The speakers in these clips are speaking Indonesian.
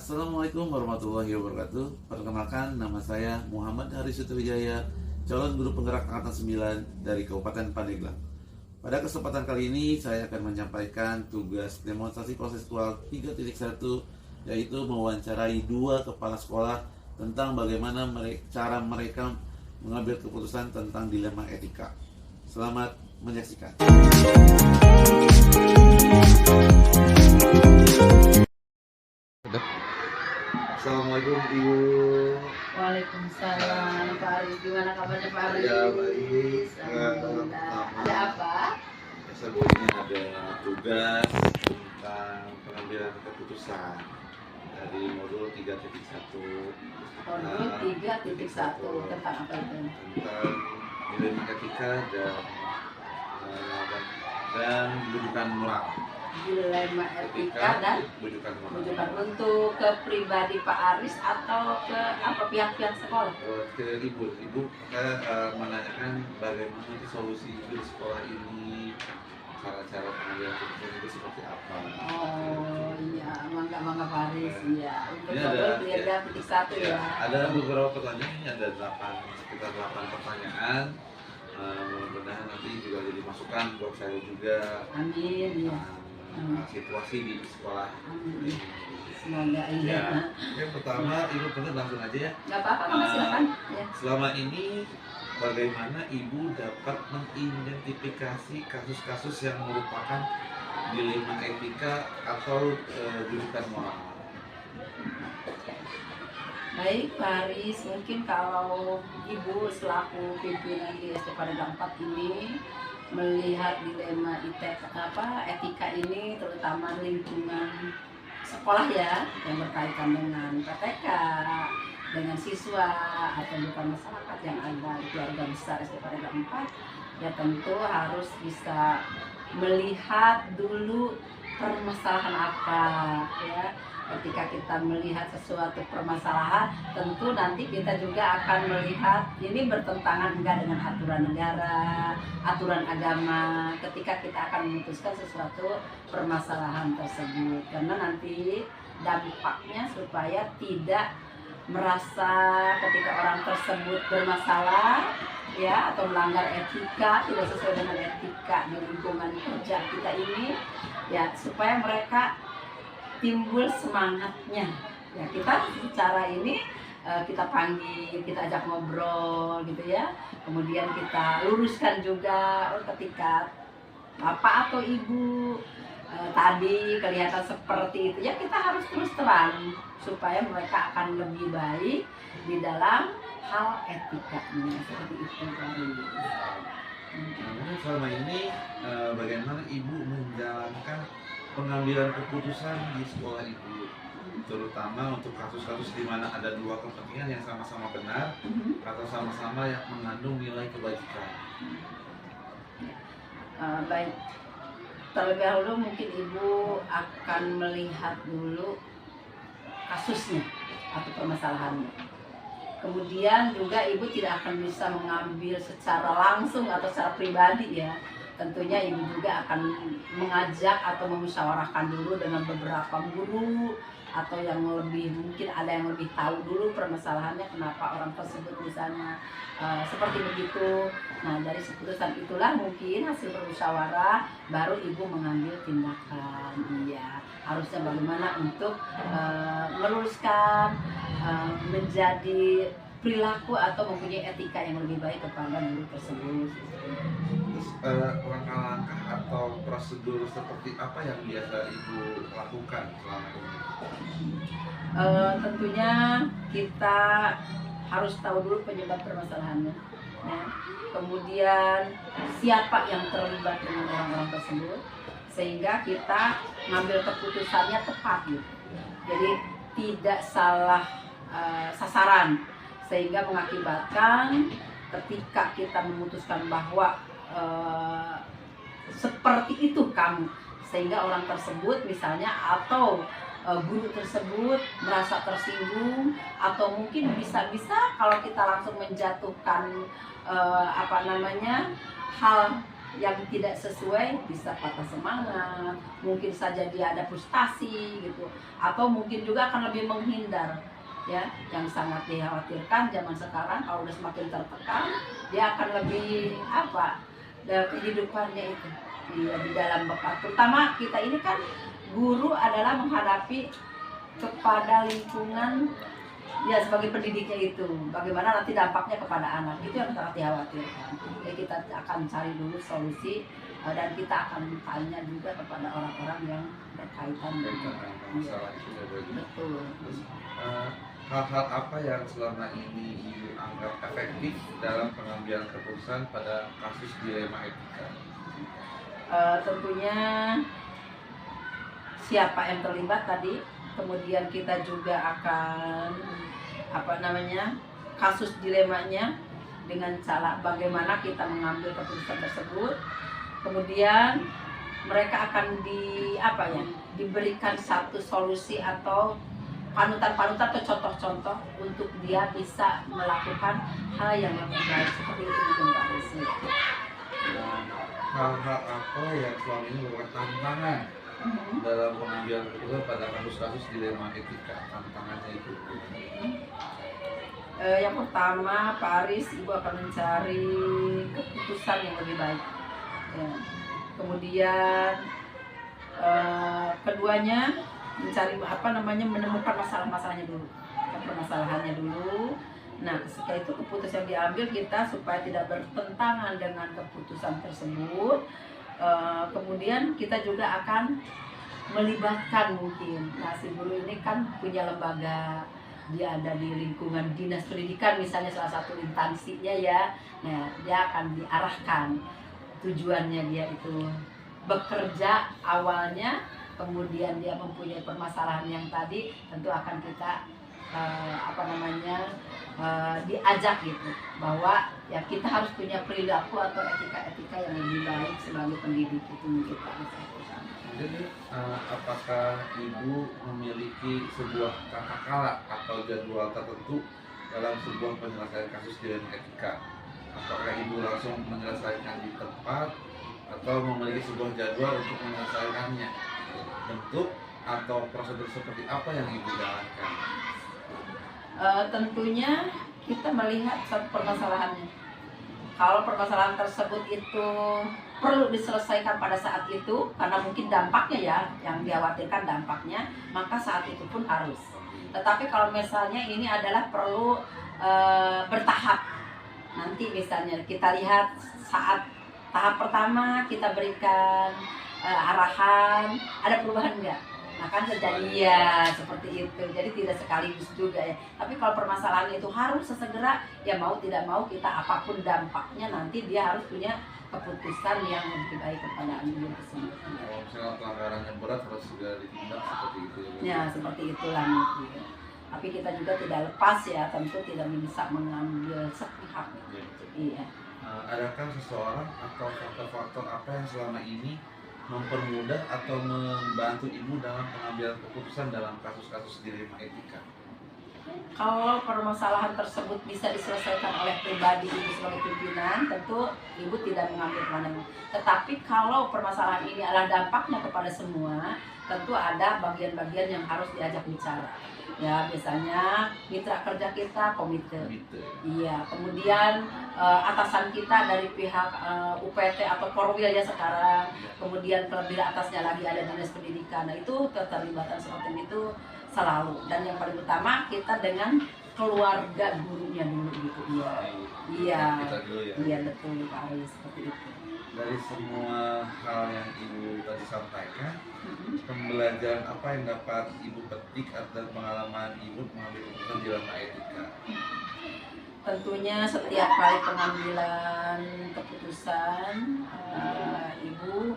Assalamualaikum warahmatullahi wabarakatuh. Perkenalkan, nama saya Muhammad Haris Sutrijaya, calon guru penggerak angkatan 9 dari Kabupaten Pandeglang. Pada kesempatan kali ini saya akan menyampaikan tugas demonstrasi konsepual 3.1, yaitu mewawancarai 2 kepala sekolah tentang bagaimana cara mereka mengambil keputusan tentang dilema etika. Selamat menyaksikan. Assalamualaikum Ibu. Waalaikumsalam Pak Aris. Gimana kabarnya Pak Aris? Ya baik. Alhamdulillah. Ada apa? Sebelumnya ada tugas tentang pengambilan keputusan dari modul 3.1. Modul 3.1 tentang apa itu? Tentang dilema etika dan bujukan moral. Dilema etika dan bujukan moral. bujukan untuk ke pribadi Pak Aris atau ke apa pihak-pihak sekolah? Ke ibu menanyakan bagaimana solusi di sekolah ini, cara-cara pengambilan keputusan itu seperti apa. Oh iya, mangga Pak Aris. Iya, untuk Ini modul ada 3.1 ya. Ada beberapa pertanyaan, ini ada sekitar 8 pertanyaan. Mudah-mudahan nanti juga jadi masukan buat saya juga. Amin ya. Situasi di sekolah. Amin. Semoga Ya. iya. Yang pertama, Ibu benar langsung aja ya. Nggak apa-apa, Mas, silakan. Ya. Selama ini bagaimana Ibu dapat mengidentifikasi kasus-kasus yang merupakan dilema etika atau jurusan moral? Baik, Pak Aris, mungkin kalau Ibu selaku pimpinan di SD Pandeglang 4 ini melihat dilema etika ini, terutama lingkungan sekolah ya, yang berkaitan dengan PTK, dengan siswa atau bukan masyarakat yang ada di keluarga besar SD Pandeglang 4, ya tentu harus bisa melihat dulu permasalahan apa ya. Ketika kita melihat sesuatu permasalahan, tentu nanti kita juga akan melihat ini bertentangan enggak dengan aturan negara, aturan agama, ketika kita akan memutuskan sesuatu permasalahan tersebut. Karena nanti dampaknya supaya tidak merasa ketika orang tersebut bermasalah ya, atau melanggar etika, tidak sesuai dengan etika di lingkungan kerja kita ini ya, supaya mereka timbul semangatnya ya. Kita cara ini kita panggil, kita ajak ngobrol gitu ya, kemudian kita luruskan juga. Ketika bapak atau ibu tadi kelihatan seperti itu ya, kita harus terus terang supaya mereka akan lebih baik di dalam hal etikanya, seperti itu tadi. Selama ini bagaimana Ibu menjalankan pengambilan keputusan di sekolah Ibu, terutama untuk kasus-kasus di mana ada 2 kepentingan yang sama-sama benar atau sama-sama yang mengandung nilai kebajikan? Baik, terlebih dahulu mungkin Ibu akan melihat dulu kasusnya atau permasalahannya. Kemudian juga Ibu tidak akan bisa mengambil secara langsung atau secara pribadi ya. Tentunya Ibu juga akan mengajak atau memusyawarahkan dulu dengan beberapa guru atau yang lebih, mungkin ada yang lebih tahu dulu permasalahannya, kenapa orang tersebut misalnya seperti begitu. Nah, dari keputusan itulah mungkin hasil bermusyawarah baru Ibu mengambil tindakan. Iya, harusnya bagaimana untuk meluruskan menjadi perilaku atau mempunyai etika yang lebih baik kepada guru tersebut. Terus langkah-langkah atau prosedur seperti apa yang biasa Ibu lakukan selama ini? Tentunya kita harus tahu dulu penyebab permasalahannya ya. Kemudian siapa yang terlibat dengan orang-orang tersebut, sehingga kita ngambil keputusannya tepat gitu. Jadi tidak salah sasaran, sehingga mengakibatkan ketika kita memutuskan bahwa seperti itu kamu, sehingga orang tersebut misalnya atau guru tersebut merasa tersinggung, atau mungkin bisa kalau kita langsung menjatuhkan hal yang tidak sesuai bisa patah semangat, mungkin saja dia ada frustasi gitu, atau mungkin juga akan lebih menghindar ya. Yang sangat dikhawatirkan zaman sekarang kalau udah semakin tertekan, dia akan lebih apa, kehidupannya itu di dalam bekal. Terutama kita ini kan guru adalah menghadapi kepada lingkungan ya sebagai pendidiknya itu, bagaimana nanti dampaknya kepada anak, itu yang sangat dikhawatirkan. Jadi kita akan cari dulu solusi, dan kita akan tanya juga kepada orang-orang yang berkaitan dengan masalah itu ya, Bu. betul. Terus, hal-hal apa yang selama ini Ibu anggap efektif dalam pengambilan keputusan pada kasus dilema etika? Tentunya siapa yang terlibat tadi, kemudian kita juga akan kasus dilemanya dengan cara bagaimana kita mengambil keputusan tersebut. Kemudian mereka akan diberikan satu solusi atau panutan-panutan atau contoh-contoh untuk dia bisa melakukan hal yang lebih baik, seperti itu mungkin Pak Rizky. Hal-hal apa yang selama ini merupakan tantangan dalam pengambilan keputusan pada kasus-kasus dilema etika? Tantangannya itu Yang pertama, Pak Aris, Ibu akan mencari keputusan yang lebih baik ya. Kemudian keduanya mencari menemukan masalah-masalahnya dulu, permasalahannya dulu. Nah, ketika itu keputusan yang diambil kita supaya tidak bertentangan dengan keputusan tersebut. Kemudian kita juga akan melibatkan mungkin, nah si guru ini kan punya lembaga, dia ada di lingkungan dinas pendidikan misalnya, salah satu instansinya ya. Nah, dia akan diarahkan, tujuannya dia itu bekerja awalnya, kemudian dia mempunyai permasalahan yang tadi, tentu akan kita diajak gitu, bahwa ya kita harus punya perilaku atau etika-etika yang lebih baik sebagai pendidik, itu mungkin Pak. jadi apakah Ibu memiliki sebuah tata cara atau jadwal tertentu dalam sebuah penyelesaian kasus dilema etika? Apakah Ibu langsung menyelesaikan di tempat atau memiliki sebuah jadwal untuk menyelesaikannya? Bentuk atau prosedur seperti apa yang Ibu jalankan? Tentunya kita melihat satu permasalahannya. Kalau permasalahan tersebut itu perlu diselesaikan pada saat itu, karena mungkin dampaknya ya, yang dikhawatirkan dampaknya, maka saat itu pun harus. Tetapi kalau misalnya ini adalah perlu bertahap, nanti misalnya kita lihat saat tahap pertama kita berikan arahan, ada perubahan enggak? Nah kan terjadi ya seperti itu, jadi tidak sekaligus juga ya. Tapi kalau permasalahan itu harus sesegera, ya mau tidak mau kita apapun dampaknya nanti dia harus punya keputusan yang lebih baik kepada anak tersebut. Kalau misalnya pelanggarannya berat harus segera ditindak seperti itu ya? Ya seperti itulah mungkin. Tapi kita juga tidak lepas ya, tentu tidak bisa mengambil sepihak. Ya, Iya. Adakah seseorang atau faktor-faktor apa yang selama ini mempermudah atau membantu Ibu dalam pengambilan keputusan dalam kasus-kasus dilema etika? Kalau permasalahan tersebut bisa diselesaikan oleh pribadi Ibu sebagai pimpinan, tentu Ibu tidak mengambil peranan. Tetapi kalau permasalahan ini adalah dampaknya kepada semua, tentu ada bagian-bagian yang harus diajak bicara. Ya biasanya mitra kerja kita komite. Iya, kemudian atasan kita dari pihak UPT atau Korwil ya sekarang, kemudian terlebih atasnya lagi ada dinas pendidikan. Nah itu keterlibatan seperti itu selalu, dan yang paling utama kita dengan keluarga gurunya dulu gitu. Iya iya betul Pak Aris, seperti itu. Dari semua hal yang Ibu tadi sampaikan, pembelajaran apa yang dapat Ibu petik dan pengalaman Ibu mengambil keputusan dilema etika? Tentunya setiap kali pengambilan keputusan Ibu,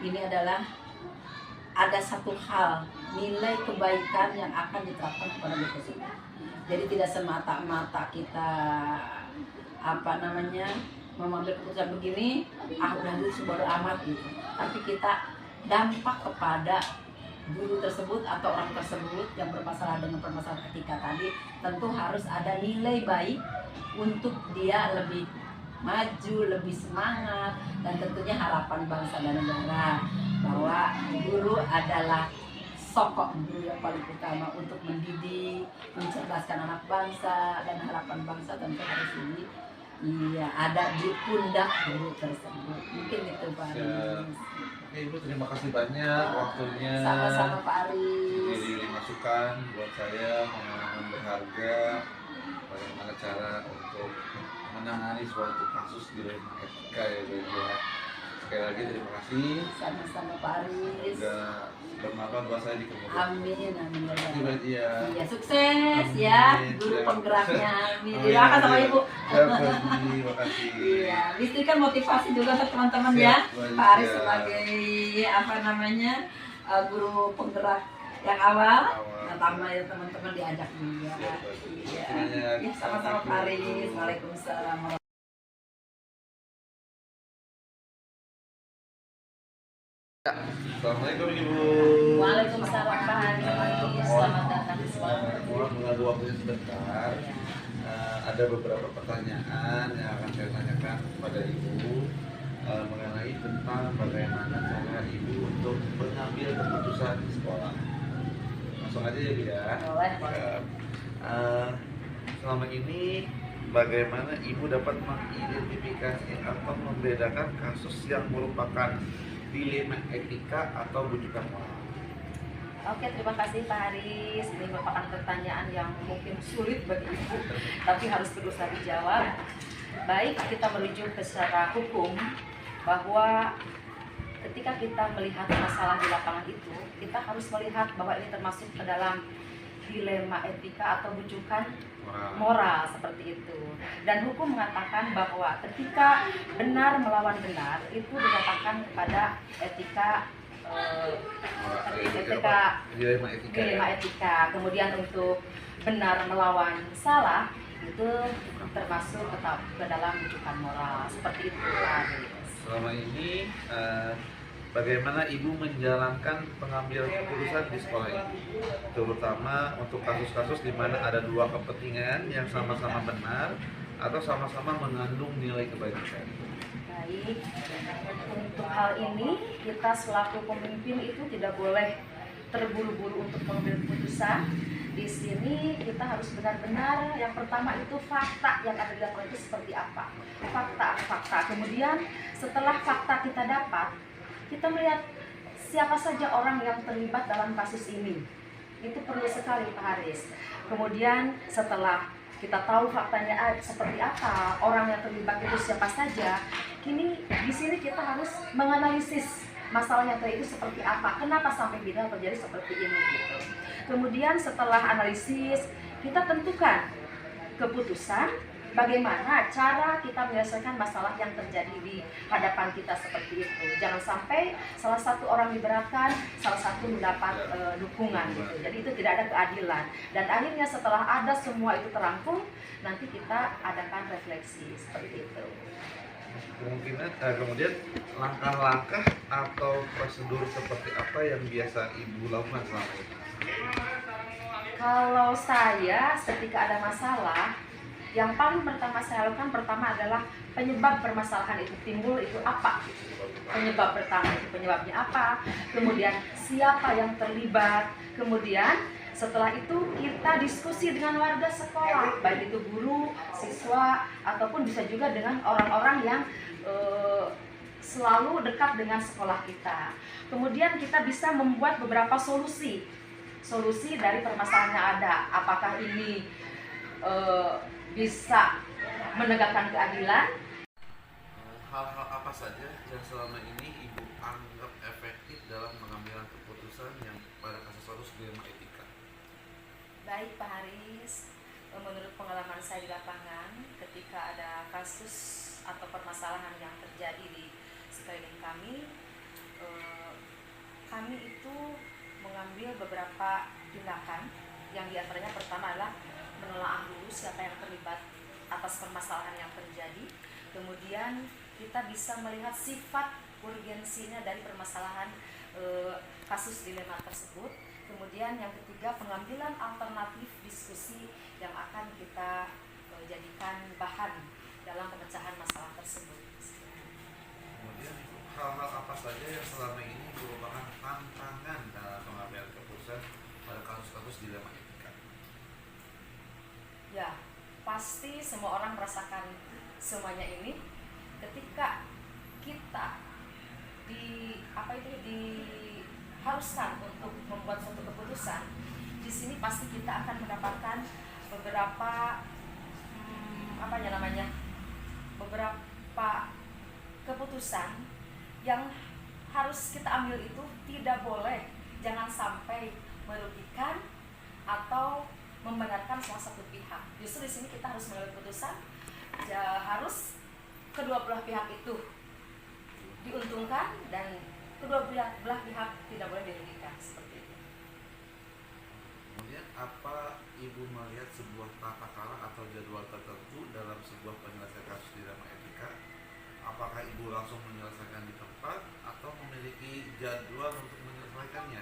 ini adalah ada satu hal, nilai kebaikan yang akan diterapkan kepada anak tersebut. Jadi tidak semata-mata kita mengambil keputusan begini, udah itu baru amat gitu. Tapi kita dampak kepada guru tersebut atau orang tersebut yang bermasalah dengan permasalahan etika tadi, tentu harus ada nilai baik untuk dia lebih maju, lebih semangat, dan tentunya harapan bangsa dan negara bahwa guru adalah sosok guru yang paling utama untuk mendidik, mencerdaskan anak bangsa, dan harapan bangsa tentu harus ini iya ada di pundak guru tersebut. Mungkin itu Pak Aris. Oke Ibu, terima kasih banyak waktunya. Sama-sama Pak Aris. Jadi masukan buat saya, pengalaman berharga bagaimana cara untuk menangani suatu kasus dilema etika ya Bu ya. Sekali lagi terima kasih. Sama-sama Pak Aris. Sudah bermanfaat buat saya di kemudian. Amin, amin ya Terima Allah. kasih ya. Iya, sukses ya guru Ya. penggeraknya. Amin. Amin. Terima kasih sama Ibu. Ya, terima kasih. Iya, berikan motivasi juga untuk teman-teman Siap, ya. baik, Pak Aris siap. sebagai apa namanya guru penggerak yang awal. Awal. Pertama ya teman-teman diajak juga. Siap, baik. Iya. Banyak. Ya, sama-sama Pak Aris. Waalaikumsalam. Assalamualaikum Ibu. Waalaikumsalam Pak Aris. Selamat datang di sekolah. Mohon mengganggu waktunya sebentar. Ada beberapa pertanyaan yang akan saya tanyakan kepada Ibu mengenai tentang bagaimana cara Ibu untuk mengambil keputusan di sekolah. Langsung aja ya Bu ya. Boleh. Selama ini bagaimana Ibu dapat mengidentifikasi atau membedakan kasus yang merupakan dilema etika atau rujukan moral? Oke, terima kasih Pak Haris. Ini merupakan pertanyaan yang mungkin sulit bagi Ibu, tapi harus berusaha dijawab. Baik, kita merujuk ke secara hukum bahwa ketika kita melihat masalah di lapangan itu, kita harus melihat bahwa ini termasuk ke dalam dilema etika atau rujukan moral seperti itu. Dan hukum mengatakan bahwa ketika benar melawan benar itu dikatakan kepada etika dilema etika. Kemudian untuk benar melawan salah itu termasuk ke dalam rujukan moral seperti itu Pak Haris. Selama ini bagaimana Ibu menjalankan pengambilan keputusan di sekolah ini, terutama untuk kasus-kasus di mana ada dua kepentingan yang sama-sama benar atau sama-sama mengandung nilai kebaikan? Baik, untuk hal ini kita selaku pemimpin itu tidak boleh terburu-buru untuk mengambil keputusan. Di sini kita harus benar-benar yang pertama itu fakta yang ada di lapangan itu seperti apa. Fakta. Kemudian setelah fakta kita dapat, kita melihat siapa saja orang yang terlibat dalam kasus ini. Itu perlu sekali Pak Haris. Kemudian setelah kita tahu faktanya seperti apa, orang yang terlibat itu siapa saja, kini di sini kita harus menganalisis masalah yang tadi itu seperti apa, kenapa sampai bidang terjadi seperti ini gitu. Kemudian setelah analisis, kita tentukan keputusan bagaimana cara kita menyelesaikan masalah yang terjadi di hadapan kita seperti itu. Jangan sampai salah satu orang diberatkan, salah satu mendapat dukungan gitu. Jadi itu tidak ada keadilan. Dan akhirnya setelah ada semua itu terangkum, nanti kita adakan refleksi seperti itu. Kemudian langkah-langkah atau prosedur seperti apa yang biasa Ibu lakukan selama ini? Kalau saya ketika ada masalah, yang paling pertama saya lakukan pertama adalah penyebab permasalahan itu timbul itu apa. Penyebab pertama itu penyebabnya apa, kemudian siapa yang terlibat, kemudian setelah itu kita diskusi dengan warga sekolah, baik itu guru, siswa, ataupun bisa juga dengan orang-orang yang selalu dekat dengan sekolah kita. Kemudian kita bisa membuat beberapa solusi dari permasalahan yang ada. Apakah ini bisa menegakkan keadilan? Hal-hal apa saja yang selama ini Ibu anggap efektif dalam mengambil keputusan yang pada kasus-kasus dilema etika? Baik Pak Haris, menurut pengalaman saya di lapangan, ketika ada kasus atau permasalahan yang terjadi di sekeliling kami, kami itu mengambil beberapa tindakan, yang diantaranya pertama adalah menelaah dulu siapa yang terlibat atas permasalahan yang terjadi. Kemudian kita bisa melihat sifat urgensinya dari permasalahan kasus dilema tersebut. Kemudian yang ketiga, pengambilan alternatif diskusi yang akan kita jadikan bahan dalam pemecahan masalah tersebut. Kemudian hal-hal apa saja yang selama ini merupakan tantangan dalam pengambilan keputusan pada kasus-kasus dilema etika? Ya, pasti semua orang merasakan semuanya ini ketika kita diharuskan untuk membuat suatu keputusan. Di sini pasti kita akan mendapatkan beberapa beberapa keputusan yang harus kita ambil itu tidak boleh, jangan sampai merugikan atau membenarkan salah satu pihak. Justru di sini kita harus mengambil keputusan harus kedua belah pihak itu diuntungkan dan kedua belah pihak tidak boleh dirugikan, seperti itu. Kemudian apa Ibu melihat sebuah tata cara atau jadwal tertentu dalam sebuah penyelesaian kasus dilema etika? Apakah Ibu langsung menyelesaikan di tempat atau memiliki jadwal untuk menyelesaikannya?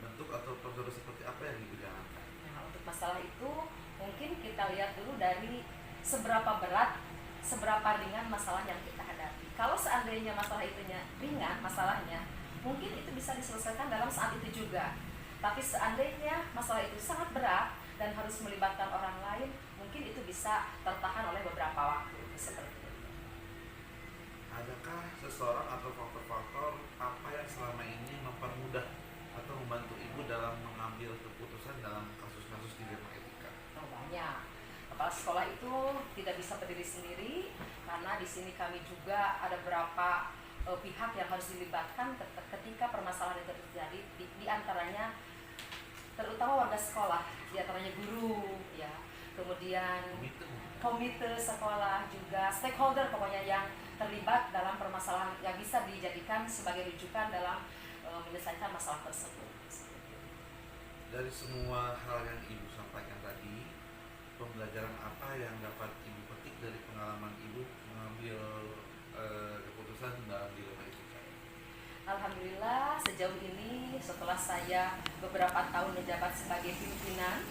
Bentuk atau prosedur seperti apa yang Ibu jalankan? Nah, untuk masalah itu mungkin kita lihat dulu dari seberapa berat, seberapa ringan masalah yang kita hadapi. Kalau seandainya masalah itunya ringan, masalahnya mungkin itu bisa diselesaikan dalam saat itu juga. Tapi seandainya masalah itu sangat berat dan harus melibatkan orang lain, mungkin itu bisa tertahan oleh beberapa waktu, seperti itu. Adakah seseorang atau faktor-faktor apa yang selama ini mempermudah atau membantu Ibu dalam mengambil keputusan dalam kasus-kasus dilema etika? Oh, banyak. Kepala sekolah itu tidak bisa berdiri sendiri karena di sini kami juga ada beberapa pihak yang harus dilibatkan ketika permasalahan itu terjadi, di antaranya terutama warga sekolah, di antaranya guru, ya, kemudian komite sekolah, juga stakeholder pokoknya yang terlibat dalam permasalahan yang bisa dijadikan sebagai rujukan dalam menyelesaikan masalah tersebut. Dari semua hal yang Ibu sampaikan tadi, pembelajaran apa yang dapat Ibu petik dari pengalaman Ibu mengambil keputusan dalam dilema etika? Alhamdulillah sejauh ini setelah saya beberapa tahun menjabat sebagai pimpinan,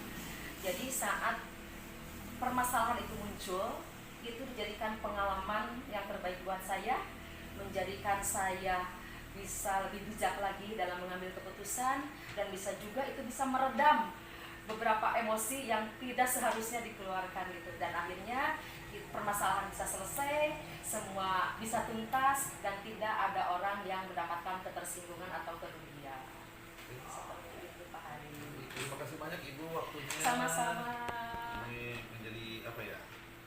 jadi saat permasalahan itu muncul, itu dijadikan pengalaman yang terbaik buat saya, menjadikan saya bisa lebih bijak lagi dalam mengambil keputusan, dan bisa juga itu bisa meredam beberapa emosi yang tidak seharusnya dikeluarkan gitu, dan akhirnya permasalahan bisa selesai, semua bisa tuntas, dan tidak ada orang yang mendapatkan ketersinggungan atau kerugian. Seperti itu, Pak Hari. Terima kasih banyak Ibu waktunya. Sama-sama. Ini menjadi apa ya,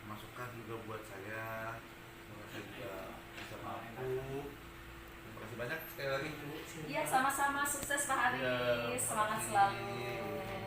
masukan juga buat saya. Semoga saya juga bisa mampu. Terima kasih banyak sekali lagi Ibu. Iya, sama-sama, sukses Pak Hari. Ya, Semangat terima kasih. selalu.